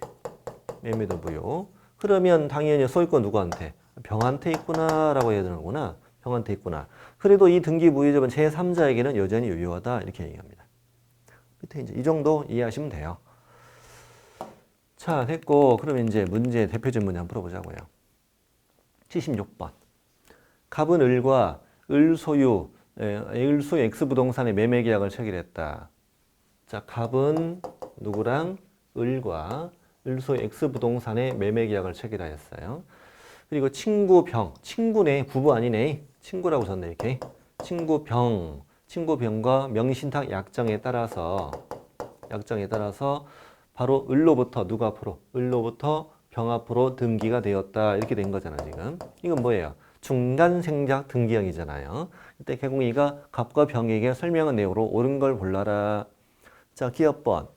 매매도 무효. 그러면 당연히 소유권 누구한테? 병한테 있구나 라고 해야 되는구나. 병한테 있구나. 그래도 이 등기 무효자본 제3자에게는 여전히 유효하다 이렇게 얘기합니다. 밑에 이제 이 정도 이해하시면 돼요. 자, 됐고 그러면 이제 문제 대표적 문제 한번 풀어보자고요. 76번. 갑은 을과 을소유 X부동산의 매매계약을 체결했다. 자, 갑은 누구랑? 을과 을소유 X부동산의 매매계약을 체결하였어요. 그리고 친구네, 부부 아니네. 친구라고 줬네, 이렇게. 친구병과 명신탁 약정에 따라서 바로 을로부터 누구 앞으로? 을로부터 병 앞으로 등기가 되었다. 이렇게 된 거잖아, 지금. 이건 뭐예요? 중간생략 등기형이잖아요. 이때 개공이가 갑과 병에게 설명한 내용으로 옳은 걸 골라라. 자, 기업번.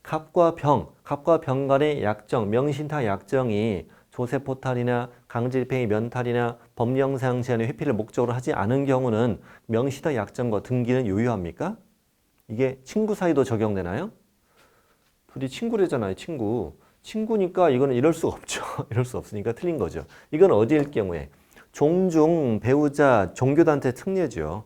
갑과 병 간의 약정, 명신탁 약정이 조세포탈이나 강제집행의 면탈이나 법령상 제한의 회피를 목적으로 하지 않은 경우는 명신탁 약정과 등기는 유효합니까? 이게 친구 사이도 적용되나요? 둘이 친구래잖아요, 친구. 친구니까 이거는 이럴 수가 없죠. 이럴 수 없으니까 틀린 거죠. 이건 어디일 경우에? 종중, 배우자, 종교단체 특례죠.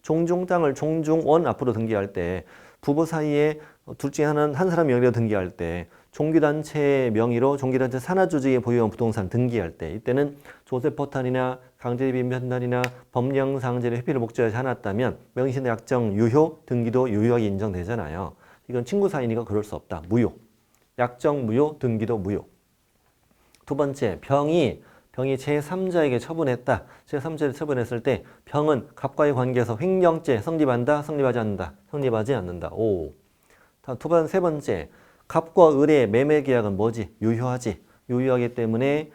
종중 땅을 종중원 앞으로 등기할 때 부부 사이에 둘 중에 한 사람 명의로 등기할 때 종교단체 명의로 종교단체 산하조직에 보유한 부동산 등기할 때 이때는 조세포탈이나 강제비면탈이나 법령상제의 회피를 목적으로 하지 않았다면 명의신탁 약정 유효, 등기도 유효하게 인정되잖아요. 이건 친구 사이니까 그럴 수 없다. 무효. 약정 무효, 등기도 무효. 두 번째, 병이 제3자에게 처분했다. 제3자에게 처분했을 때 병은 갑과의 관계에서 횡령죄 성립한다, 성립하지 않는다. 성립하지 않는다. 오. 세 번째, 갑과 을의 매매 계약은 뭐지? 유효하지. 유효하기 때문에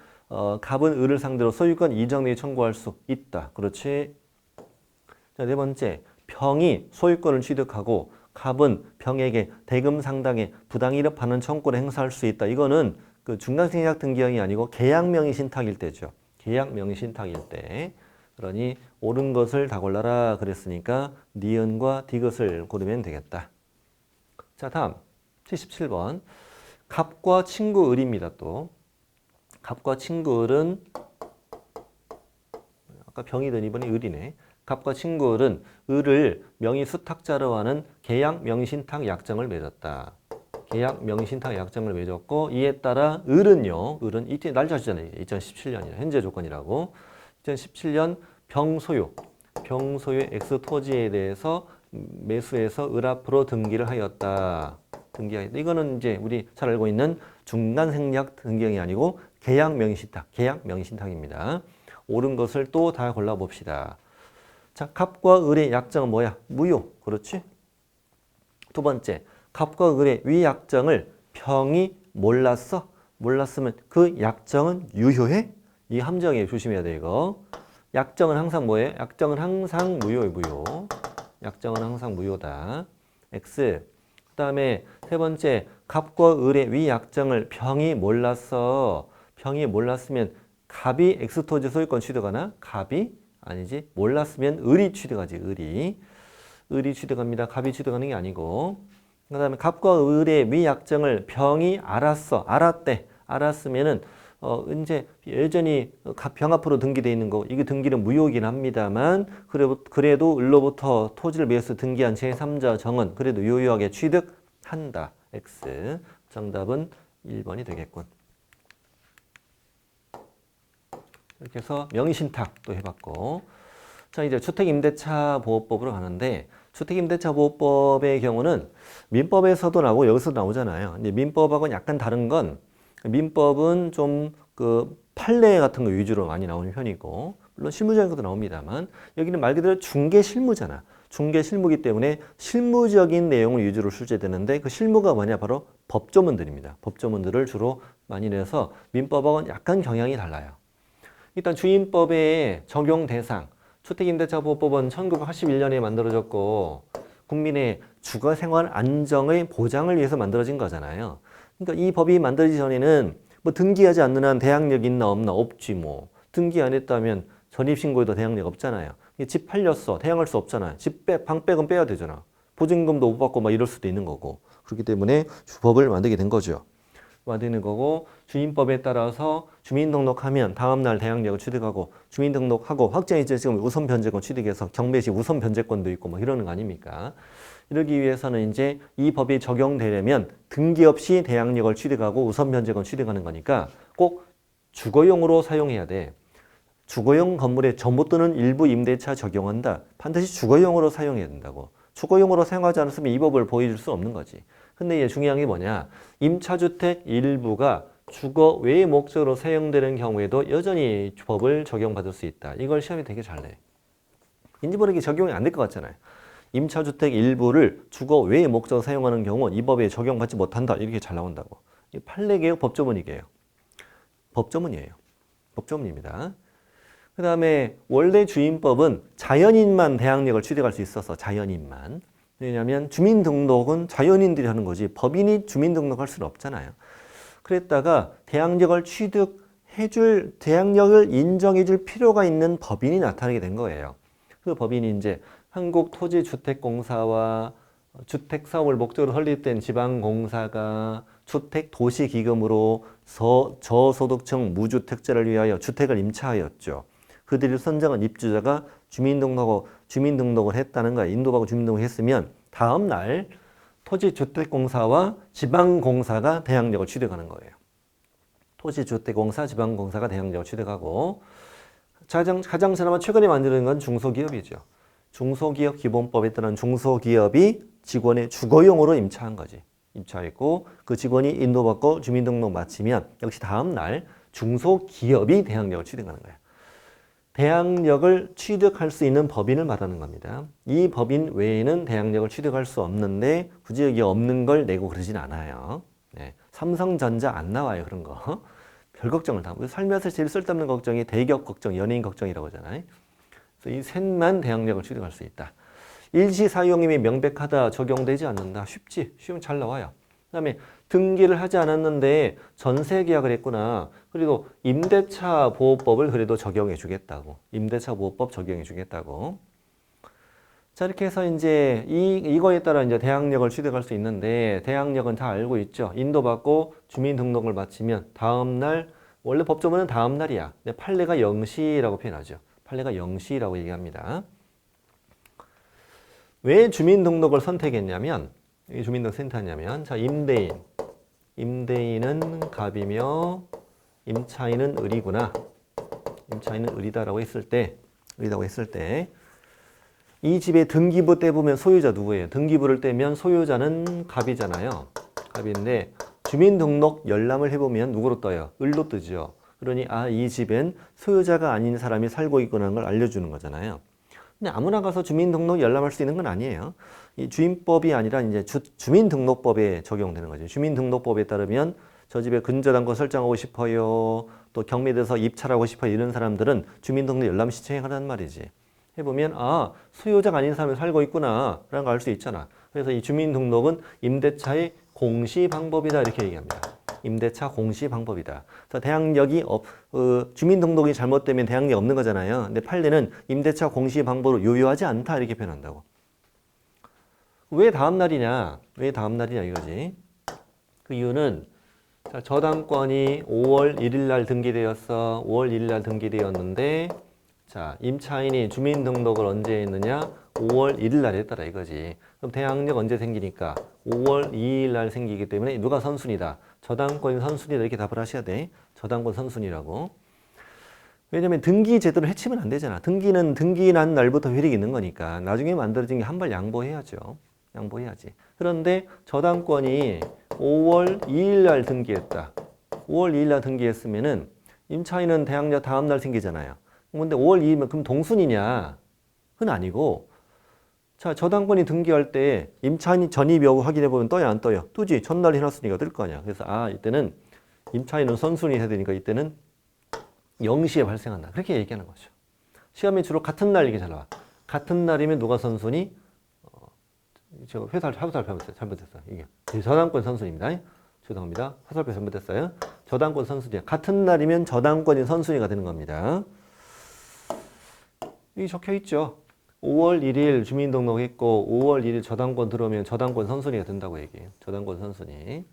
갑은 을을 상대로 소유권 이전매입 청구할 수 있다. 그렇지? 자, 네 번째, 병이 소유권을 취득하고 갑은 병에게 대금 상당의 부당이력 반환 청구를 행사할 수 있다. 이거는 그 중간생략 등기형이 아니고 계약명의 신탁일 때죠. 계약명의 신탁일 때. 그러니 옳은 것을 다 골라라 그랬으니까 니은과 디귿을 고르면 되겠다. 자, 다음 77번. 갑과 친구 을입니다. 또 갑과 친구 을은 아까 병이던 이번에 을이네. 갑과 친구은 을을 명의 수탁자로 하는 계약 명의신탁 약정을 맺었다. 계약 명의신탁 약정을 맺었고 이에 따라 을은 이때 날짜 주잖아요. 2017년이라 현재 조건이라고. 2017년 병소유 X 토지에 대해서 매수해서 을 앞으로 등기를 하였다. 이거는 이제 우리 잘 알고 있는 중간생략 등기형이 아니고 계약 명의신탁입니다. 옳은 것을 또 다 골라봅시다. 자, 갑과 을의 약정은 뭐야? 무효. 그렇지? 두 번째, 갑과 을의 위 약정을 병이 몰랐어? 몰랐으면 그 약정은 유효해? 이 함정에 조심해야 돼, 이거. 약정은 항상 뭐예요? 약정은 항상 무효. 약정은 항상 무효다. X. 그 다음에 세 번째, 갑과 을의 위 약정을 병이 몰랐어. 병이 몰랐으면 갑이 X토지 소유권 취득하나? 갑이? 아니지. 몰랐으면 을이 취득하지. 을이 취득합니다. 갑이 취득하는 게 아니고. 그 다음에 갑과 을의 위 약정을 병이 알았어. 알았으면은 이제 여전히 병 앞으로 등기되어 있는 거 이게 등기는 무효이긴 합니다만 그래도 을로부터 토지를 매수 등기한 제3자 정은 그래도 유효하게 취득한다. X. 정답은 1번이 되겠군. 이렇게 해서 명의신탁도 해봤고 자 이제 주택임대차보호법으로 가는데 주택임대차보호법의 경우는 민법에서도 나오고 여기서도 나오잖아요. 근데 민법하고는 약간 다른 건 민법은 좀 그 판례 같은 거 위주로 많이 나오는 편이고 물론 실무적인 것도 나옵니다만 여기는 말 그대로 중개실무잖아. 중개실무이기 때문에 실무적인 내용을 위주로 출제되는데 그 실무가 뭐냐 바로 법조문들입니다. 법조문들을 주로 많이 내서 민법하고는 약간 경향이 달라요. 일단 주임법의 적용 대상 주택임대차보호법은 1981년에 만들어졌고 국민의 주거생활 안정의 보장을 위해서 만들어진 거잖아요. 그러니까 이 법이 만들어지기 전에는 뭐 등기하지 않는 한 대항력 있나 없나 없지 뭐. 등기 안 했다면 전입신고에도 대항력 없잖아요. 집 팔렸어. 대항할 수 없잖아요. 방백은 빼야 되잖아. 보증금도 못 받고 막 이럴 수도 있는 거고. 그렇기 때문에 법을 만들게 된 거죠. 만드는 거고 주민법에 따라서 주민등록하면 다음날 대항력을 취득하고 주민등록하고 확정일자 지금 우선 변제권 취득해서 경매시 우선 변제권도 있고 뭐 이러는 거 아닙니까? 이러기 위해서는 이제 이 법이 적용되려면 등기 없이 대항력을 취득하고 우선 변제권 취득하는 거니까 꼭 주거용으로 사용해야 돼. 주거용 건물에 전부 또는 일부 임대차 적용한다. 반드시 주거용으로 사용해야 된다고. 주거용으로 사용하지 않았으면 이 법을 보여줄 수 없는 거지. 근데 이제 중요한 게 뭐냐. 임차주택 일부가 주거 외의 목적으로 사용되는 경우에도 여전히 법을 적용받을 수 있다. 이걸 시험에 되게 잘 내. 왠지 모르게 적용이 안 될 것 같잖아요. 임차주택 일부를 주거 외의 목적으로 사용하는 경우 이 법에 적용받지 못한다. 이렇게 잘 나온다고. 판례개혁 법조문이게요. 법조문이에요. 법조문입니다. 그 다음에 원래 주임법은 자연인만 대항력을 취득할 수 있어서 자연인만. 왜냐하면 주민등록은 자연인들이 하는 거지 법인이 주민등록할 수는 없잖아요. 그랬다가 대항력을 대항력을 인정해줄 필요가 있는 법인이 나타나게 된 거예요. 그 법인이 이제 한국토지주택공사와 주택사업을 목적으로 설립된 지방공사가 주택도시기금으로 저소득층 무주택자를 위하여 주택을 임차하였죠. 그들이 선정한 입주자가 주민등록을 했다는 거야. 인도받고 주민등록을 했으면 다음 날 토지주택공사와 지방공사가 대항력을 취득하는 거예요. 토지주택공사, 지방공사가 대항력을 취득하고 가장 그나마 최근에 만드는 건 중소기업이죠. 중소기업 기본법에 따른 중소기업이 직원의 주거용으로 임차한 거지. 임차했고 그 직원이 인도받고 주민등록 마치면 역시 다음 날 중소기업이 대항력을 취득하는 거예요. 대항력을 취득할 수 있는 법인을 말하는 겁니다. 이 법인 외에는 대항력을 취득할 수 없는데 굳이 여기 없는 걸 내고 그러진 않아요. 네. 삼성전자 안 나와요. 그런 거. 별 걱정을 다 하고 살면서 제일 쓸데없는 걱정이 대기업 걱정, 연예인 걱정이라고 하잖아요. 그래서 이 셋만 대항력을 취득할 수 있다. 일시 사용임이 명백하다, 적용되지 않는다. 쉬우면 잘 나와요. 그 다음에 등기를 하지 않았는데 전세 계약을 했구나. 그래도 임대차 보호법을 그래도 적용해 주겠다고. 임대차 보호법 적용해 주겠다고. 자, 이렇게 해서 이제 이거에 따라 이제 대항력을 취득할 수 있는데 대항력은 다 알고 있죠. 인도받고 주민등록을 마치면 다음 날 원래 법조문은 다음 날이야. 근데 판례가 0시라고 표현하죠. 판례가 0시라고 얘기합니다. 왜 주민등록을 선택했냐면, 이 주민등록 선택했냐면, 자, 임대인은 갑이며 임차인은 을이구나. 임차인은 을이다라고 했을 때, 이 집의 등기부 떼보면 소유자 누구예요? 등기부를 떼면 소유자는 갑이잖아요. 갑인데 주민등록 열람을 해보면 누구로 떠요? 을로 뜨죠. 그러니 이 집엔 소유자가 아닌 사람이 살고 있구나는 걸 알려주는 거잖아요. 근데 아무나 가서 주민등록 열람할 수 있는 건 아니에요. 이 주인법이 아니라 이제 주민등록법에 적용되는 거죠. 주민등록법에 따르면 저 집에 근저당권 설정하고 싶어요. 또 경매돼서 입찰하고 싶어요. 이런 사람들은 주민등록 열람 신청하란 말이지. 해보면 소유자가 아닌 사람이 살고 있구나 라는 걸 알 수 있잖아. 그래서 이 주민등록은 임대차의 공시 방법이다 이렇게 얘기합니다. 임대차 공시 방법이다. 대항력이 주민등록이 잘못되면 대항력이 없는 거잖아요. 근데 판례는 임대차 공시 방법으로 유효하지 않다 이렇게 표현한다고. 왜 다음 날이냐 이거지. 그 이유는 저당권이 5월 1일 날 등기되었어. 5월 1일 날 등기되었는데 자, 임차인이 주민등록을 언제 했느냐? 5월 1일 날 했더라 이거지. 그럼 대항력 언제 생기니까? 5월 2일 날 생기기 때문에 누가 선순위다? 저당권이 선순위다 이렇게 답을 하셔야 돼. 저당권 선순위라고. 왜냐면 등기 제도를 해치면 안 되잖아. 등기는 등기난 날부터 효력이 있는 거니까 나중에 만들어진 게 한 발 양보해야죠. 양보해야지. 그런데 저당권이 5월 2일 날 등기했다. 5월 2일 날 등기했으면은 임차인은 대항력 다음 날 생기잖아요. 근데 5월 2일이면 그럼 동순이냐? 그건 아니고 자, 저당권이 등기할 때 임차인이 전입 여부 확인해보면 떠요 안 떠요? 뜨지. 전날 해놨으니까 뜰 거 아니야. 그래서 이때는 임차인은 선순위 해야 되니까 이때는 0시에 발생한다. 그렇게 얘기하는 거죠. 시험이 주로 같은 날 이게 잘 나와. 같은 날이면 누가 선순위? 제가 화살표 잘못했어요. 이게 저당권 선순위입니다. 죄송합니다. 화살표 잘못했어요. 저당권 선순위. 같은 날이면 저당권이 선순위가 되는 겁니다. 여기 적혀 있죠. 5월 1일 주민등록했고 5월 1일 저당권 들어오면 저당권 선순위가 된다고 얘기해요. 저당권 선순위.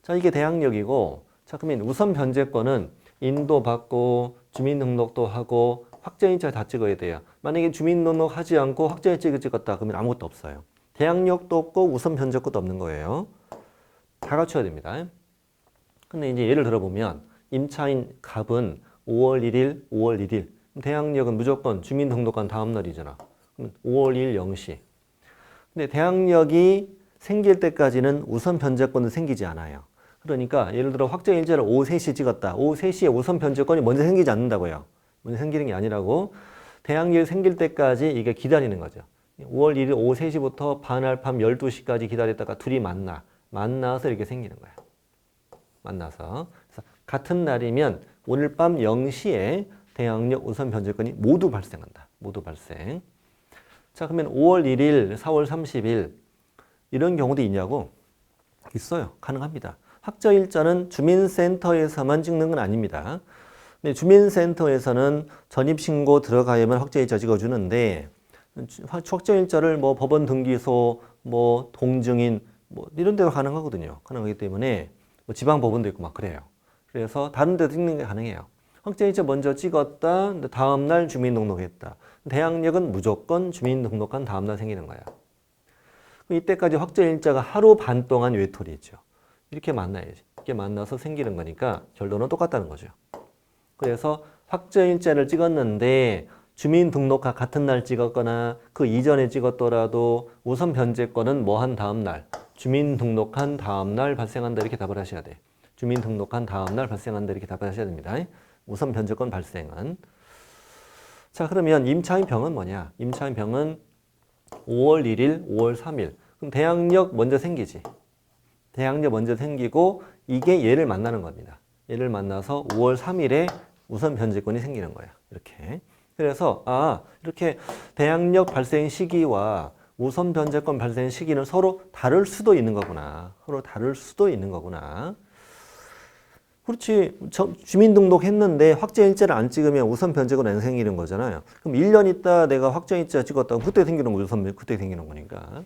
자, 이게 대항력이고 자, 그러면 우선 변제권은 인도받고 주민등록도 하고 확정일자 다 찍어야 돼요. 만약에 주민등록 하지 않고 확정일자 찍었다 그러면 아무것도 없어요. 대항력도 없고 우선 변제권도 없는 거예요. 다 갖춰야 됩니다. 근데 이제 예를 들어보면 임차인 갑은 5월 1일 대항력은 무조건 주민등록한 다음 날이잖아. 그럼 5월 1일 0시. 근데 대항력이 생길 때까지는 우선 변제권은 생기지 않아요. 그러니까 예를 들어 확정일자를 오후 3시에 찍었다. 오후 3시에 우선 변제권이 먼저 생기지 않는다고요. 먼저 생기는 게 아니라고 대항력이 생길 때까지 이게 기다리는 거죠. 5월 1일 오후 3시부터 반날 밤 12시까지 기다렸다가 둘이 만나서 이렇게 생기는 거야. 만나서. 그래서 같은 날이면 오늘 밤 0시에 대항력 우선 변제권이 모두 발생한다. 모두 발생. 자, 그러면 5월 1일, 4월 30일 이런 경우도 있냐고? 있어요. 가능합니다. 확정일자는 주민센터에서만 찍는 건 아닙니다. 근데 주민센터에서는 전입신고 들어가야만 확정일자 찍어주는데 확정일자를 뭐 법원 등기소, 뭐 동증인 뭐 이런 데가 가능하거든요. 가능하기 때문에 뭐 지방법원도 있고 막 그래요. 그래서 다른 데도 찍는 게 가능해요. 확정일자 먼저 찍었다. 다음날 주민등록했다. 대항력은 무조건 주민등록한 다음날 생기는 거야. 이때까지 확정일자가 하루 반 동안 외톨이죠. 이렇게 만나야지. 이렇게 만나서 생기는 거니까 결론은 똑같다는 거죠. 그래서 확정일자를 찍었는데 주민등록과 같은 날 찍었거나 그 이전에 찍었더라도 우선 변제권은 뭐 한 다음날, 주민등록한 다음날 발생한다 이렇게 답을 하셔야 돼. 주민등록한 다음날 발생한다 이렇게 답을 하셔야 됩니다. 우선 변제권 발생은. 자, 그러면 임차인병은 뭐냐? 임차인병은 5월 1일, 5월 3일. 그럼 대항력 먼저 생기지. 대항력 먼저 생기고 이게 얘를 만나는 겁니다. 얘를 만나서 5월 3일에 우선 변제권이 생기는 거야. 이렇게. 그래서 이렇게 대항력 발생 시기와 우선 변제권 발생 시기는 서로 다를 수도 있는 거구나. 서로 다를 수도 있는 거구나. 그렇지. 주민등록 했는데 확정일자를 안 찍으면 우선 변제권 안 생기는 거잖아요. 그럼 1년 있다 내가 확정일자 찍었다고 그때 생기는 거죠. 그때 생기는 거니까.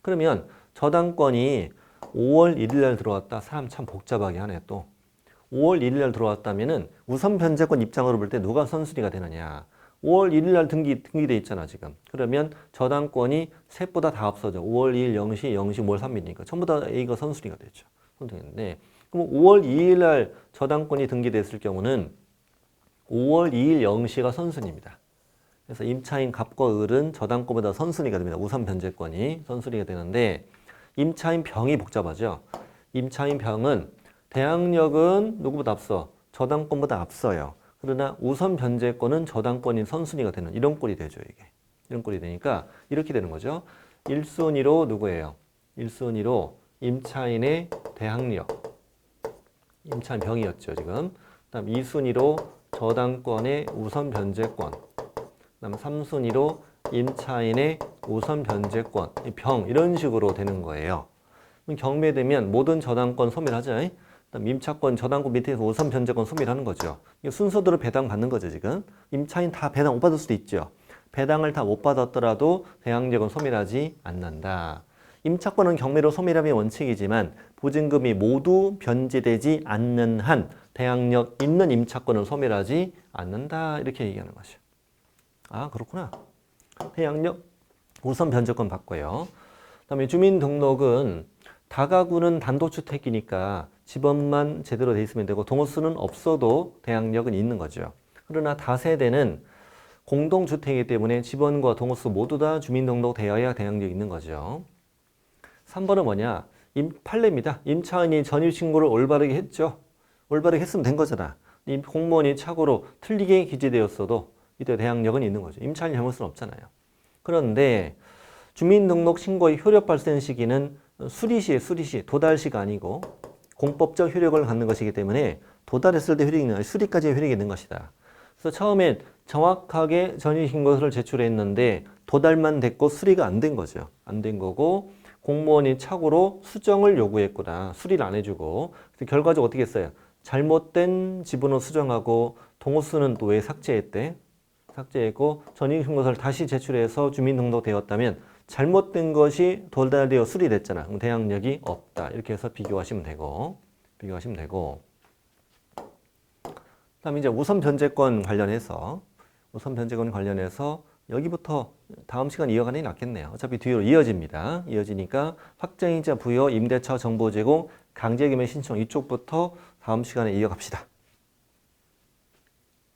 그러면 저당권이 5월 1일 날 들어왔다. 사람 참 복잡하게 하네 또. 5월 1일 날 들어왔다면은 우선 변제권 입장으로 볼 때 누가 선순위가 되느냐. 5월 1일 날 등기돼 있잖아, 지금. 그러면 저당권이 셋보다 다 앞서죠. 5월 2일 0시, 0시, 5월 3일이니까. 전부 다 A가 선순위가 되죠. 선순위인데, 그럼 5월 2일 날 저당권이 등기됐을 경우는 5월 2일 0시가 선순위입니다. 그래서 임차인 갑과 을은 저당권보다 선순위가 됩니다. 우선 변제권이 선순위가 되는데, 임차인 병이 복잡하죠. 임차인 병은 대항력은 누구보다 앞서? 저당권보다 앞서요. 그러나 우선 변제권은 저당권인 선순위가 되는 이런 꼴이 되죠, 이게. 이런 꼴이 되니까 이렇게 되는 거죠. 1순위로 누구예요? 1순위로 임차인의 대항력. 임차인 병이었죠, 지금. 그다음 2순위로 저당권의 우선 변제권. 그다음 3순위로 임차인의 우선 변제권, 병 이런 식으로 되는 거예요. 경매되면 모든 저당권 소멸하죠. 그다음 임차권 저당권 밑에서 우선 변제권 소멸하는 거죠. 이게 순서대로 배당 받는 거죠, 지금. 임차인 다 배당 못 받을 수도 있죠. 배당을 다 못 받았더라도 대항력은 소멸하지 않는다. 임차권은 경매로 소멸함이 원칙이지만 보증금이 모두 변제되지 않는 한 대항력 있는 임차권은 소멸하지 않는다. 이렇게 얘기하는 거죠. 아, 그렇구나. 대항력 우선 변제권 받고요. 그다음에 주민등록은 다가구는 단독주택이니까 집원만 제대로 돼 있으면 되고 동호수는 없어도 대항력은 있는 거죠. 그러나 다세대는 공동주택이기 때문에 집원과 동호수 모두 다 주민등록 되어야 대항력이 있는 거죠. 3번은 뭐냐? 판례입니다. 임차인이 전입신고를 올바르게 했죠. 올바르게 했으면 된 거잖아. 공무원이 착오로 틀리게 기재되었어도 이때 대항력은 있는 거죠. 임차인이 잘못은 없잖아요. 그런데 주민등록 신고의 효력 발생 시기는 수리시에 수리시, 도달시가 아니고 공법적 효력을 갖는 것이기 때문에 도달했을 때 효력이 있는 것이 수리까지의 효력이 있는 것이다. 그래서 처음엔 정확하게 전입신고서를 제출했는데 도달만 됐고 수리가 안 된 거죠. 안 된 거고 공무원이 착오로 수정을 요구했구나. 수리를 안 해주고 그래서 결과적으로 어떻게 했어요? 잘못된 지분을 수정하고 동호수는 또 왜 삭제했대? 삭제했고 전입신고서를 다시 제출해서 주민등록되었다면 잘못된 것이 도달되어 수리됐잖아. 그럼 대항력이 없다. 이렇게 해서 비교하시면 되고 그다음에 이제 우선 변제권 관련해서 여기부터 다음 시간 이어가는 게 낫겠네요. 어차피 뒤로 이어집니다. 이어지니까 확정이자 부여, 임대차 정보 제공, 강제금의 신청 이쪽부터 다음 시간에 이어갑시다.